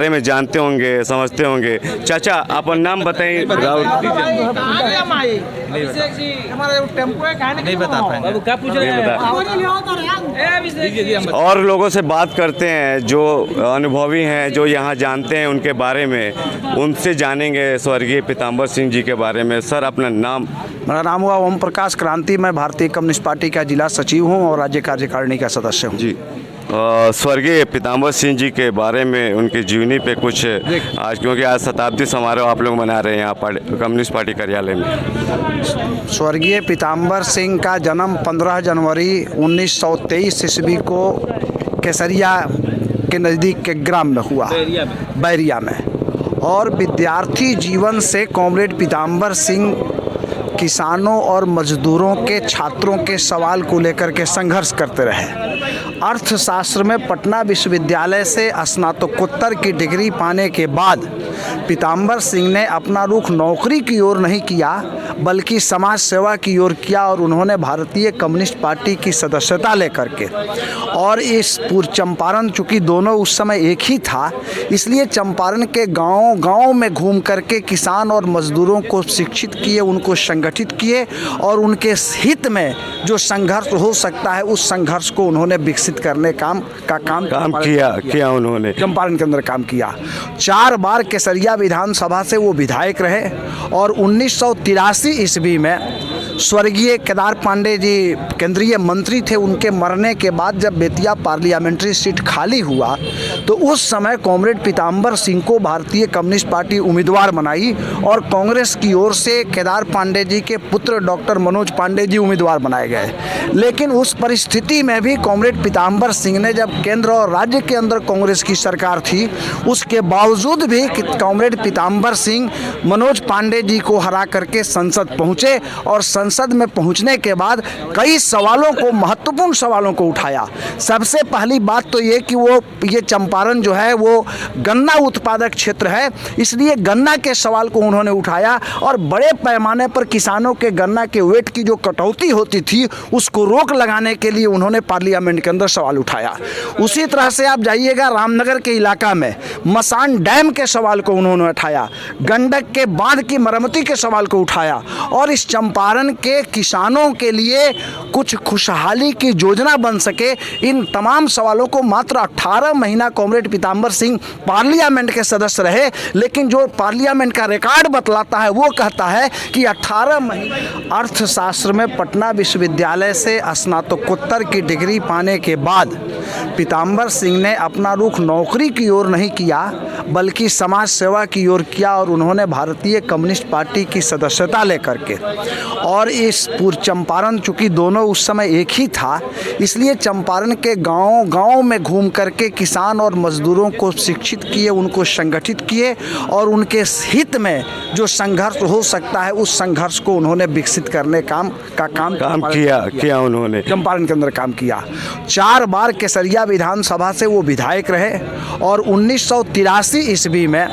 बारे में जानते होंगे, समझते होंगे। चाचा, अपन नाम बताएं। नहीं बता पाएंगे। और लोगों से बात करते हैं जो अनुभवी हैं, जो यहाँ जानते हैं उनके बारे में, उनसे जानेंगे स्वर्गीय पीताम्बर सिंह जी के बारे में। सर, अपना नाम? मेरा नाम हुआ ओम प्रकाश क्रांति। मैं भारतीय कम्युनिस्ट पार्टी का जिला सचिव हूँ और राज्य कार्यकारिणी का सदस्य हूँ। जी, स्वर्गीय पीताम्बर सिंह जी के बारे में, उनकी जीवनी पे कुछ आज, क्योंकि आज शताब्दी समारोह आप लोग मना रहे हैं यहाँ कम्युनिस्ट पार्टी कार्यालय में। स्वर्गीय पीताम्बर सिंह का जन्म 15 जनवरी 1923 ईस्वी को केसरिया के नज़दीक के ग्राम में हुआ, बैरिया में। और विद्यार्थी जीवन से कॉमरेड पीताम्बर सिंह किसानों और मजदूरों के, छात्रों के सवाल को लेकर के संघर्ष करते रहे। अर्थशास्त्र में पटना विश्वविद्यालय से स्नातकोत्तर की डिग्री पाने के बाद पीताम्बर सिंह ने अपना रुख नौकरी की ओर नहीं किया बल्कि समाज सेवा की ओर किया और उन्होंने भारतीय कम्युनिस्ट पार्टी की सदस्यता लेकर के, और इस पूर्व चंपारण, चूँकि दोनों उस समय एक ही था, इसलिए चंपारण के गांव में घूम करके किसान और मजदूरों को शिक्षित किए, उनको संगठित किए और उनके हित में जो संघर्ष हो सकता है उस संघर्ष को उन्होंने विकसित करने काम किया उन्होंने चंपारण के अंदर काम किया। 4 बार केसरिया विधानसभा से वो विधायक रहे और 1983 ईस्वी में स्वर्गीय केदार पांडे जी केंद्रीय मंत्री थे। उनके मरने के बाद जब बेतिया पार्लियामेंट्री सीट खाली हुआ तो उस समय कॉमरेड पीताम्बर सिंह को भारतीय कम्युनिस्ट पार्टी उम्मीदवार बनाई और कांग्रेस की ओर से केदार पांडे जी के पुत्र डॉक्टर मनोज पांडे जी उम्मीदवार बनाए गए। लेकिन उस परिस्थिति में भी कॉमरेड पीताम्बर सिंह ने, जब केंद्र और राज्य के अंदर कांग्रेस की सरकार थी, उसके बावजूद भी कॉमरेड पीताम्बर सिंह मनोज पांडे जी को हरा करके संसद पहुंचे और संसद में पहुंचने के बाद कई सवालों को, महत्वपूर्ण सवालों को उठाया। सबसे पहली बात तो ये कि ये चंपारण जो है वो गन्ना उत्पादक क्षेत्र है, इसलिए गन्ना के सवाल को उन्होंने उठाया और बड़े पैमाने पर किसानों के गन्ना के वेट की जो कटौती होती थी उसको रोक लगाने के लिए उन्होंने पार्लियामेंट के अंदर सवाल उठाया। उसी तरह से आप जाइएगा रामनगर के इलाका में मसान डैम के सवाल को उन्होंने उठाया, गंडक के बांध की मरम्मती के सवाल को उठाया और इस चंपारण के किसानों के लिए कुछ खुशहाली की योजना बन सके, इन तमाम सवालों को मात्र 18 महीना कॉमरेड पीताम्बर सिंह पार्लियामेंट के सदस्य रहे। लेकिन जो पार्लियामेंट का रिकॉर्ड बतलाता है वो कहता है कि 18 महीने। अर्थशास्त्र में पटना विश्वविद्यालय से स्नातकोत्तर की डिग्री पाने के बाद पीताम्बर सिंह ने अपना रुख नौकरी की ओर नहीं किया बल्कि समाज सेवा की ओर किया और उन्होंने भारतीय कम्युनिस्ट पार्टी की सदस्यता लेकर के, और इस पूर्व चंपारण, चूँकि दोनों उस समय एक ही था, इसलिए चंपारण के गांव में घूम करके किसान और मजदूरों को शिक्षित किए, उनको संगठित किए और उनके हित में जो संघर्ष हो सकता है उस संघर्ष को उन्होंने विकसित करने काम किया उन्होंने चंपारण के अंदर काम किया। 4 बार केसरिया विधानसभा से वो विधायक रहे और 1983 ईस्वी में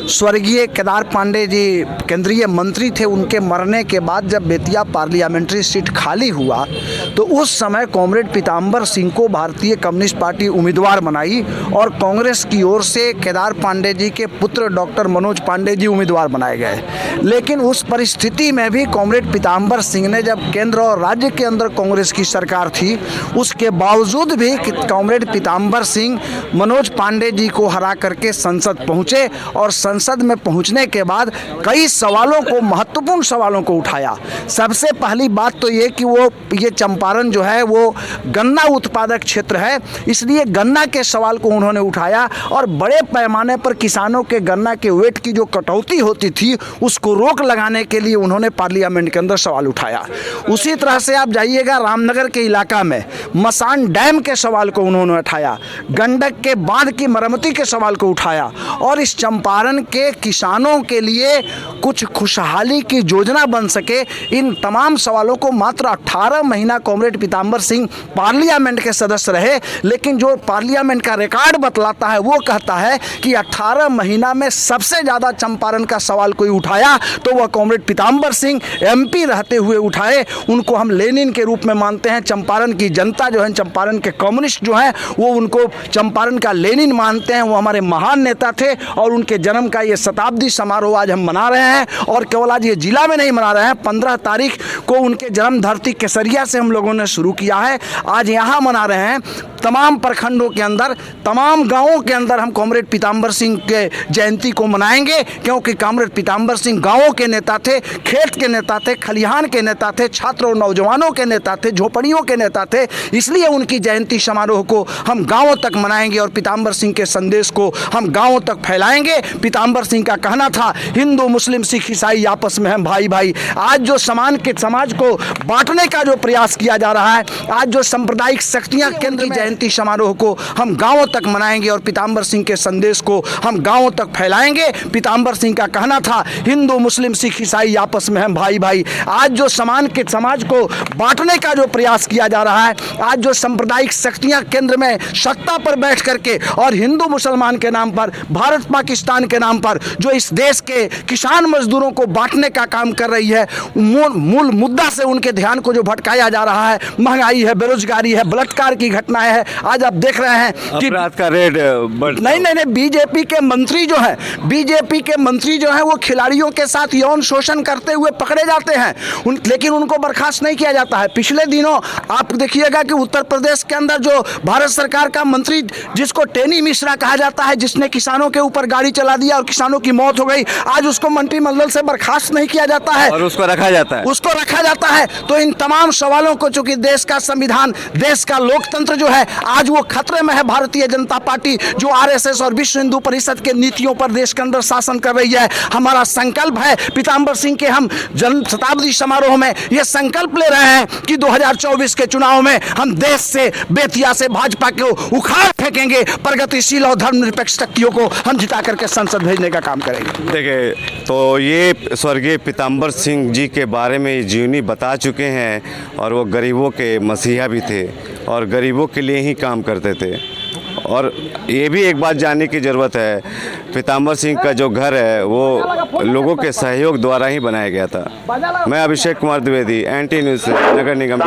स्वर्गीय केदार पांडे जी केंद्रीय मंत्री थे। उनके मरने के बाद जब बेतिया पार्लियामेंट्री सीट खाली हुआ तो उस समय कॉमरेड पीताम्बर सिंह को भारतीय कम्युनिस्ट पार्टी उम्मीदवार बनाई और कांग्रेस की ओर से केदार पांडे जी के पुत्र डॉक्टर मनोज पांडे जी उम्मीदवार बनाए गए। लेकिन उस परिस्थिति में भी कॉमरेड पीताम्बर सिंह ने, जब केंद्र और राज्य के अंदर कांग्रेस की सरकार थी, उसके बावजूद भी कॉमरेड पीताम्बर सिंह मनोज पांडे जी को हरा करके संसद पहुंचे और संसद में पहुंचने के बाद कई सवालों को, महत्वपूर्ण सवालों को उठाया। सबसे पहली बात तो ये कि ये चंपारण जो है वो गन्ना उत्पादक क्षेत्र है, इसलिए गन्ना के सवाल को उन्होंने उठाया और बड़े पैमाने पर किसानों के गन्ना के वेट की जो कटौती होती थी उसको रोक लगाने के लिए उन्होंने पार्लियामेंट के अंदर सवाल उठाया। उसी तरह से आप जाइएगा रामनगर के इलाका में मसान डैम के सवाल को उन्होंने उठाया, गंडक के बांध की मरम्मती के सवाल को उठाया और इस चंपारण के किसानों के लिए कुछ खुशहाली की योजना बन सके, इन तमाम सवालों को मात्र 18 महीना कॉमरेड पीताम्बर सिंह पार्लियामेंट के सदस्य रहे, लेकिन जो पार्लियामेंट का रिकॉर्ड बतलाता है वो कहता है कि 18 महीना में सबसे ज़्यादा चंपारण का सवाल कोई उठाया तो वह कॉमरेड पीताम्बर सिंह एमपी रहते हुए उठाए। उनको हम लेनिन के रूप में मानते हैं। चंपारण की जनता जो है, चंपारण के कम्युनिस्ट जो हैं, वो उनको चंपारण का लेनिन मानते हैं। वो हमारे महान नेता थे और उनके जन्म का ये शताब्दी समारोह आज हम मना रहे हैं। और केवल आज ये जिला में नहीं मना रहे हैं, 15 तारीख को उनके जन्म धरती केसरिया से हम लोगों ने शुरू किया है। आज यहाँ मना रहे हैं। तमाम प्रखंडों के अंदर, तमाम गांवों के अंदर हम कॉमरेड पीताम्बर सिंह के जयंती को मनाएंगे, क्योंकि कॉमरेड पीताम्बर सिंह गांवों के नेता थे, खेत के नेता थे, खलिहान के नेता थे, छात्र और नौजवानों के नेता थे, झोपड़ियों के नेता थे। इसलिए उनकी जयंती समारोह को हम गांवों तक मनाएंगे और पीताम्बर सिंह के संदेश को हम गांवों तक फैलाएंगे। पीताम्बर सिंह का कहना था, हिंदू मुस्लिम सिख ईसाई आपस में हम भाई भाई। आज जो समाज को बांटने का जो प्रयास किया जा रहा है, आज जो सांप्रदायिक शक्तियां केंद्र में, जयंती समारोह को हम गांवों तक मनाएंगे और पीताम्बर सिंह के संदेश को हम गांवों तक फैलाएंगे। पीताम्बर सिंह का कहना था, हिंदू मुस्लिम सिख ईसाई आपस में हम भाई भाई। आज जो समाज को बांटने का जो प्रयास किया जा रहा है, आज जो सांप्रदायिक शक्तियां केंद्र में सत्ता पर बैठ करके और हिंदू मुसलमान के नाम पर, भारत पाकिस्तान के नाम पर जो इस देश के किसान मजदूरों को बांटने का काम कर रही है, मूल मुद्दा से उनके ध्यान को जो भटकाया जा रहा है, महंगाई है, बेरोजगारी है, बलात्कार की घटनाएं हैं। आज आप देख रहे हैं कि अपराध का रेट नहीं, बीजेपी के मंत्री जो हैं वो खिलाड़ियों के साथ यौन शोषण करते हुए पकड़े जाते हैं, लेकिन उनको बर्खास्त नहीं किया जाता है। पिछले दिनों आप देखिएगा कि उत्तर प्रदेश के अंदर जो भारत सरकार का मंत्री, जिसको टेनी मिश्रा कहा जाता है, जिसने किसानों के ऊपर गाड़ी चला दिया और किसानों की मौत हो गई, आज उसको मंत्रिमंडल से बर्खास्त नहीं किया जाता है और उसको रखा जाता है। तो इन तमाम सवालों को, चूंकि देश का संविधान, देश का लोकतंत्र जो है आज वो खतरे में है। भारतीय जनता पार्टी जो आरएसएस और विश्व हिंदू परिषद के नीतियों पर देश के अंदर शासन कर रही है। हमारा संकल्प है, पीताम्बर सिंह के हम जन्म शताब्दी समारोह में ये संकल्प ले रहे हैं कि 2024 के चुनाव में हम देश से, बेतिया से भाजपा को उखाड़ फेंकेंगे, प्रगतिशील और धर्मनिरपेक्ष शक्तियों को हम जिता करके संसद भेजने का काम करेंगे। देखिए, तो ये स्वर्गीय पीताम्बर सिंह जी के बारे में जीवनी बता चुके हैं और वो गरीबों के मसीहा भी थे और गरीबों के लिए ही काम करते थे। और ये भी एक बात जानने की ज़रूरत है, पीताम्बर सिंह का जो घर है वो लोगों के सहयोग द्वारा ही बनाया गया था। मैं अभिषेक कुमार द्विवेदी, NT न्यूज़, नगर निगम।